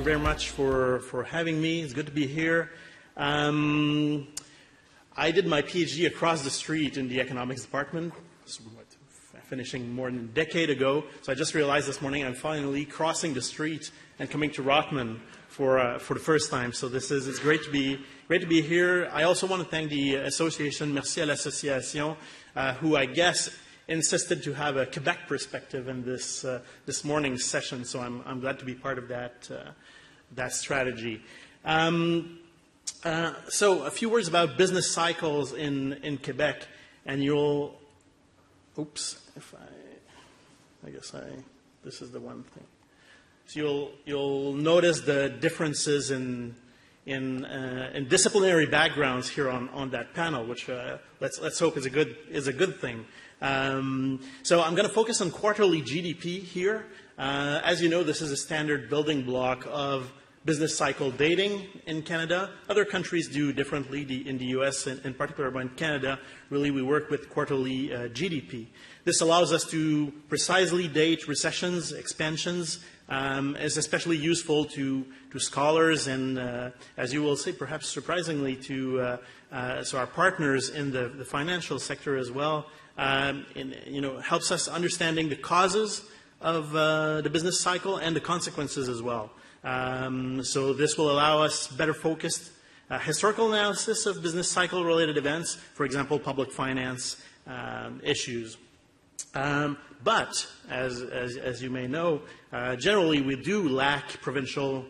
very much for having me. It's good to be here. I did my PhD across the street in the economics department, finishing more than a decade ago. So I just realized this morning I'm finally crossing the street and coming to Rotman for the first time. So it's great to be here. I also want to thank the association, merci à l'association, who I guess insisted to have a Quebec perspective in this morning's session. So I'm glad to be part of that strategy. So a few words about business cycles in Quebec, and you'll. Oops, this is the one thing. So you'll notice the differences in disciplinary backgrounds here on that panel, which let's hope is a good thing. So I'm going to focus on quarterly GDP here. As you know, this is a standard building block of business cycle dating in Canada. Other countries do differently. In the US in particular, but in Canada, really we work with quarterly GDP. This allows us to precisely date recessions, expansions. Is especially useful to scholars and, as you will say, perhaps surprisingly to so our partners in the financial sector as well. Helps us understanding the causes of the business cycle and the consequences as well. So this will allow us better focused historical analysis of business cycle related events, for example, public finance issues. But as you may know, generally we do lack provincial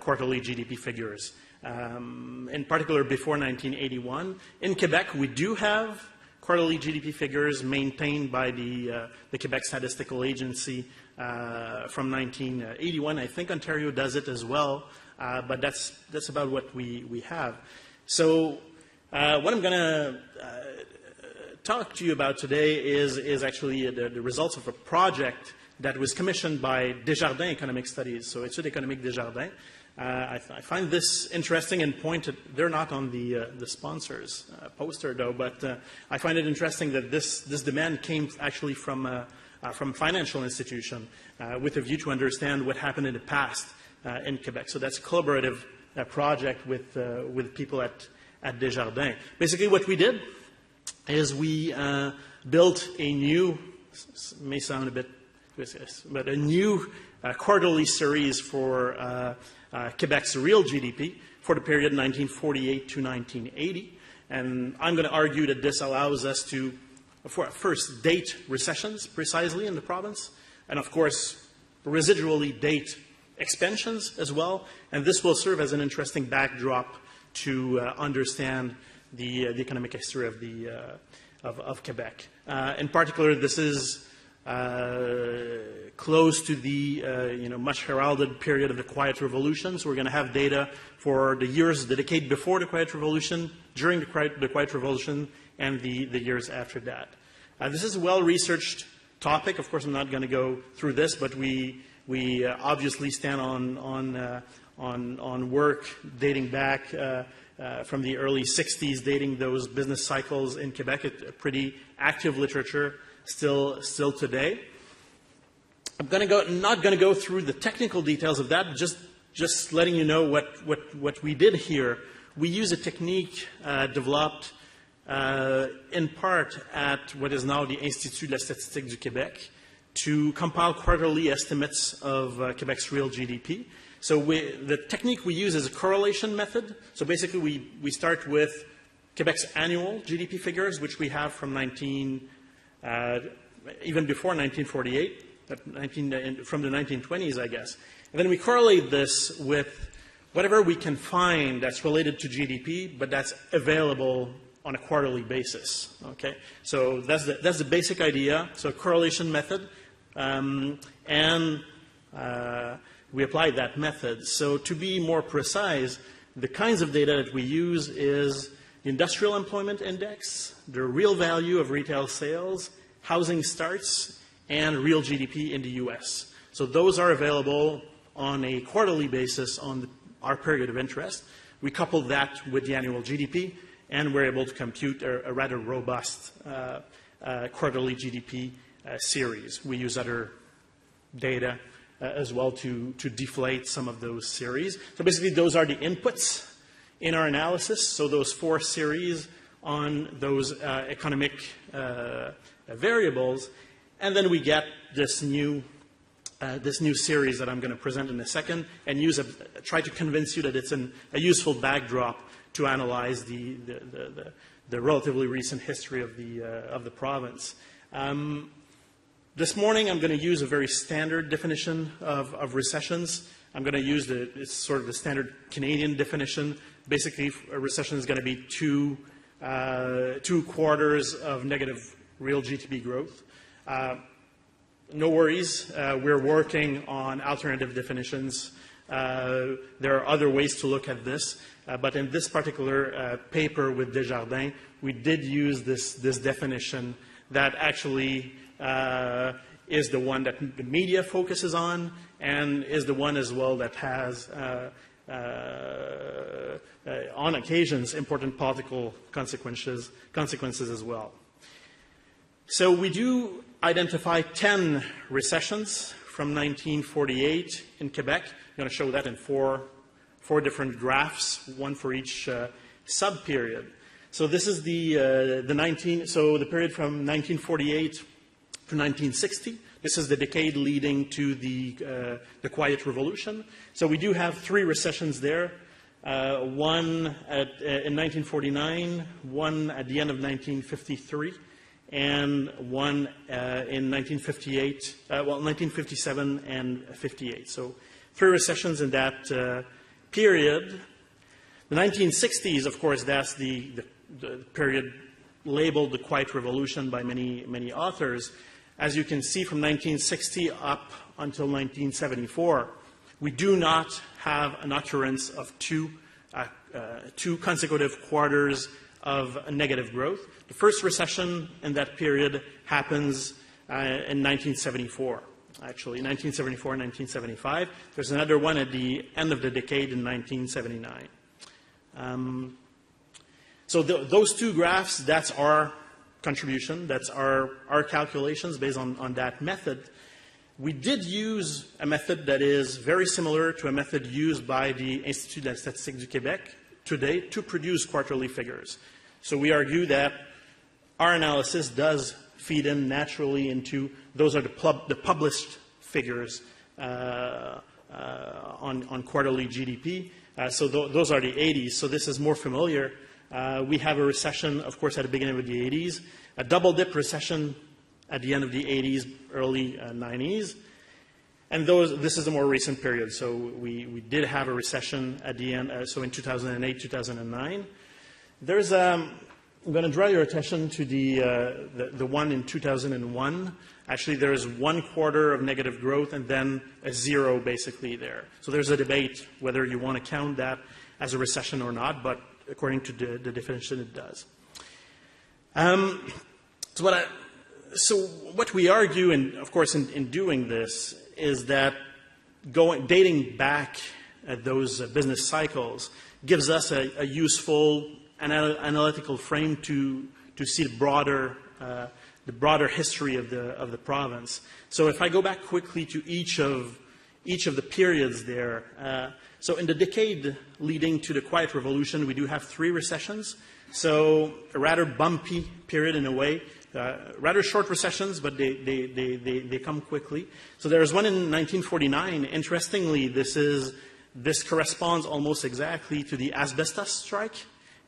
quarterly GDP figures. In particular, before 1981, in Quebec we do have quarterly GDP figures maintained by the Quebec Statistical Agency from 1981. I think Ontario does it as well, but that's about what we have. So what I'm going to talk to you about today is actually the results of a project that was commissioned by Desjardins Economic Studies, so Études économiques Desjardins. I find this interesting and pointed. They're not on the sponsors poster though, but I find it interesting that this demand came actually from financial institution with a view to understand what happened in the past in Quebec. So that's a collaborative project with people at Desjardins. Basically, what we did is we built a new, may sound a bit twisted, but a new quarterly series for Quebec's real GDP for the period 1948 to 1980. And I'm going to argue that this allows us to, first, date recessions precisely in the province, and of course, residually date expansions as well. And this will serve as an interesting backdrop to understand the economic history of Quebec. In particular, this is close to the much heralded period of the Quiet Revolution. So we're going to have data for the years, the decade before the Quiet Revolution, during the Quiet Revolution, and the years after that. This is a well-researched topic. Of course, I'm not going to go through this, but we obviously stand on work dating back from the early 60s, dating those business cycles in Quebec. A pretty active literature still today. I'm not going to go through the technical details of that, just letting you know what we did here. We use a technique developed in part at what is now the Institut de la Statistique du Québec to compile quarterly estimates of Quebec's real GDP. So the technique we use is a correlation method. So basically we start with Quebec's annual GDP figures, which we have from even before 1948, from the 1920s, I guess. And then we correlate this with whatever we can find that's related to GDP, but that's available on a quarterly basis. Okay, so that's the basic idea. So correlation method, and we apply that method. So to be more precise, the kinds of data that we use is the Industrial Employment Index, the real value of retail sales, housing starts, and real GDP in the US. So those are available on a quarterly basis on our period of interest. We couple that with the annual GDP, and we're able to compute a rather robust quarterly GDP series. We use other data as well to deflate some of those series. So basically, those are the inputs in our analysis. So those 4 series on those economic variables, and then we get this new series that I'm going to present in a second, and try to convince you that it's a useful backdrop to analyze the relatively recent history of the province. This morning, I'm going to use a very standard definition of recessions. I'm going to use it's sort of the standard Canadian definition. Basically, a recession is going to be two quarters of negative real GDP growth. No worries. We're working on alternative definitions. There are other ways to look at this. But in this particular paper with Desjardins, we did use this definition that actually is the one that the media focuses on, and is the one as well that has, on occasions, important political consequences as well. So we do identify 10 recessions from 1948 in Quebec. I'm going to show that in four different graphs, one for each sub-period. So this is the period from 1948 to 1960. This is the decade leading to the Quiet Revolution. So we do have 3 recessions there. One in 1949, one at the end of 1953, and one in 1957 and 58. So 3 recessions in that period. The 1960s, of course, that's the period labeled the Quiet Revolution by many authors. As you can see, from 1960 up until 1974, we do not have an occurrence of two consecutive quarters of negative growth. The first recession in that period happens in 1974, actually, 1974 and 1975. There's another one at the end of the decade in 1979. So those 2 graphs, that's our contribution, that's our calculations based on that method. We did use a method that is very similar to a method used by the Institut de la Statistique du Québec today to produce quarterly figures. So we argue that our analysis does feed in naturally into, those are the published figures on quarterly GDP. So those are the 80s. So this is more familiar. We have a recession, of course, at the beginning of the 80s, a double-dip recession at the end of the 80s, early 90s. And this is a more recent period. So we did have a recession at the end, so in 2008, 2009. There's, I'm going to draw your attention to the one in 2001. Actually, there is 1 quarter of negative growth and then a 0 basically there. So there's a debate whether you want to count that as a recession or not, but according to the definition, it does. So what we argue, and of course in doing this, is that dating back at those business cycles gives us a useful analytical frame to see the broader history of the province. So if I go back quickly to each of the periods there, so in the decade leading to the Quiet Revolution, we do have 3 recessions. So a rather bumpy period in a way, rather short recessions, but they come quickly. So there is one in 1949. Interestingly, this corresponds almost exactly to the asbestos strike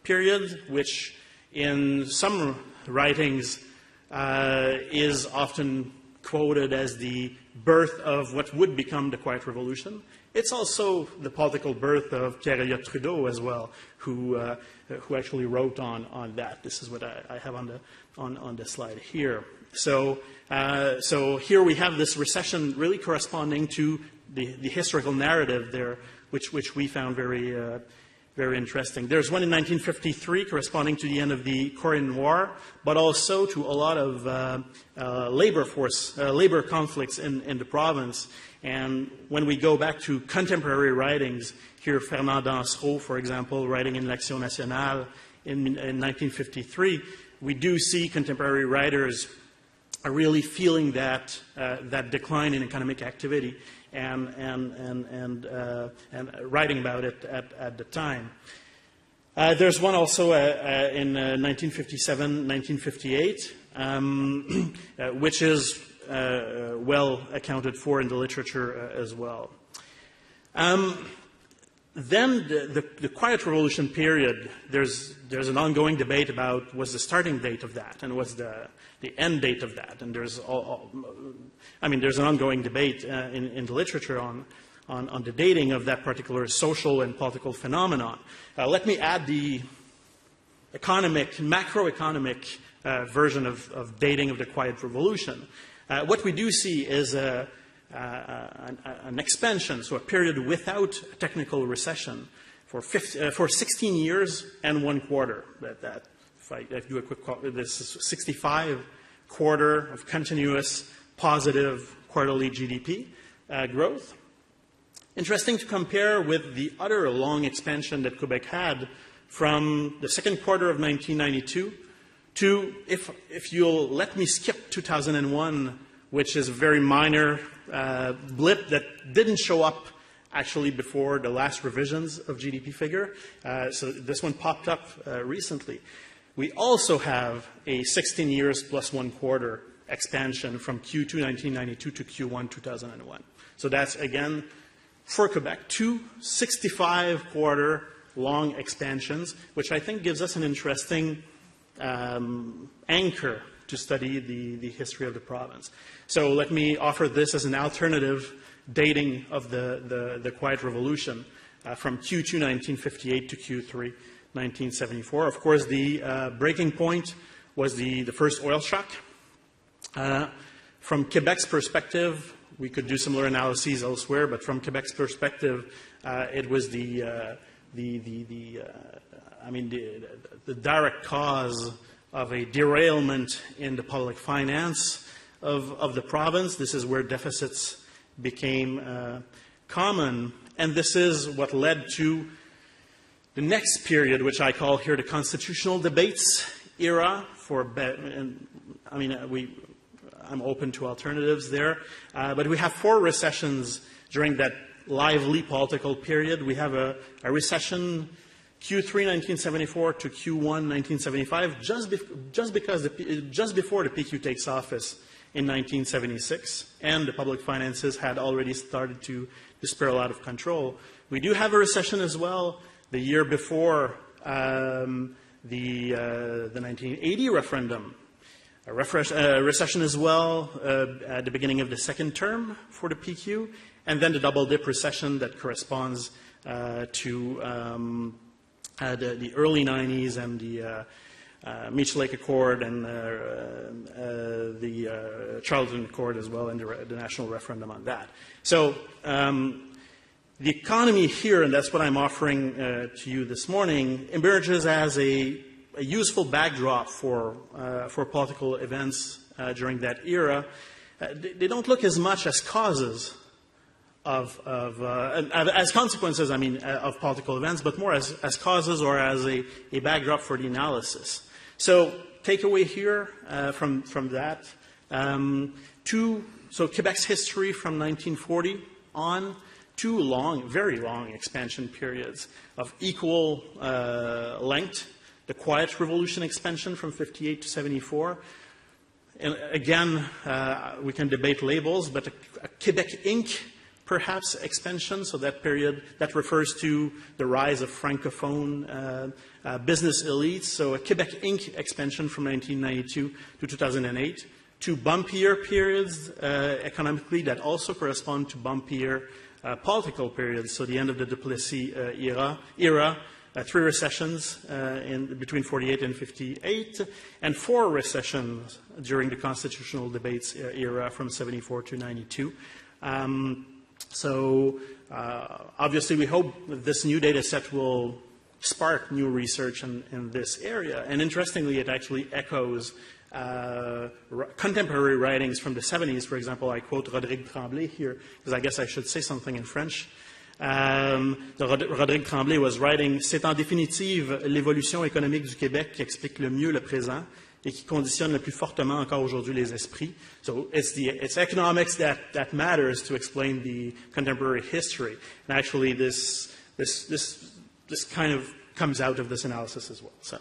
period, which in some writings is often quoted as the birth of what would become the Quiet Revolution. It's also the political birth of Pierre Elliott Trudeau as well, who actually wrote on that. This is what I have on the slide here. So here we have this recession really corresponding to the historical narrative there, which we found very interesting. There's one in 1953 corresponding to the end of the Korean War, but also to a lot of labor conflicts in the province. And when we go back to contemporary writings, here Fernand Dansereau, for example, writing in L'Action Nationale in 1953, we do see contemporary writers are really feeling that decline in economic activity and writing about it at the time. There's one also in 1957, 1958, which is well accounted for in the literature as well. Then the Quiet Revolution period, there's an ongoing debate about what's the starting date of that and what's the end date of that. And there's there's an ongoing debate in the literature on the dating of that particular social and political phenomenon. Let me add the macroeconomic version of dating of the Quiet Revolution. What we do see is an expansion, so a period without a technical recession for 16 years and 1 quarter. If I do a quick call, this is 65 quarter of continuous positive quarterly GDP growth. Interesting to compare with the other long expansion that Quebec had from the second quarter of 1992 to, if you'll let me skip 2001, which is a very minor blip that didn't show up actually before the last revisions of GDP figure. So this one popped up recently. We also have a 16 years plus 1 quarter expansion from Q2 1992 to Q1 2001. So that's, again, for Quebec, 2 65-quarter long expansions, which I think gives us an interesting anchor to study the history of the province. So let me offer this as an alternative dating of the Quiet Revolution from Q2 1958 to Q3 1974. Of course, the breaking point was the first oil shock. From Quebec's perspective, we could do similar analyses elsewhere, but from Quebec's perspective, it was the direct cause of a derailment in the public finance of the province. This is where deficits became common, and this is what led to the next period, which I call here the constitutional debates era. I'm open to alternatives there, but we have 4 recessions during that lively political period. We have a recession Q3 1974 to Q1 1975, just before the PQ takes office in 1976, and the public finances had already started to spiral out of control. We do have a recession as well the year before the 1980 referendum. A recession as well at the beginning of the second term for the PQ, and then the double dip recession that corresponds to the early 90s and the Meech Lake Accord and the Charlton Accord as well, and the national referendum on that. So the economy here, and that's what I'm offering to you this morning, emerges as a useful backdrop for political events during that era. They don't look as much as causes as consequences, of political events, but more as causes or as a backdrop for the analysis. So takeaway here from that, so Quebec's history from 1940 on, 2 very long expansion periods of equal length. The Quiet Revolution expansion from 58 to 74. And again, we can debate labels, but a Quebec Inc. perhaps expansion, so that period, that refers to the rise of Francophone business elites. So a Quebec Inc. expansion from 1992 to 2008. 2 bumpier periods economically that also correspond to bumpier political periods. So the end of the Duplessis era 3 recessions between 48 and 58, and 4 recessions during the constitutional debates era from 74 to 92. Obviously, we hope that this new data set will spark new research in this area. And interestingly, it actually echoes contemporary writings from the 70s. For example, I quote Rodrigue Tremblay here, because I guess I should say something in French. Rodrigue Tremblay was writing « C'est en définitive l'évolution économique du Québec qui explique le mieux le présent et qui conditionne le plus fortement encore aujourd'hui les esprits. So it's economics that matters to explain the contemporary history. And actually this kind of comes out of this analysis as well. So,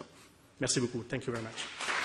merci beaucoup. Thank you very much.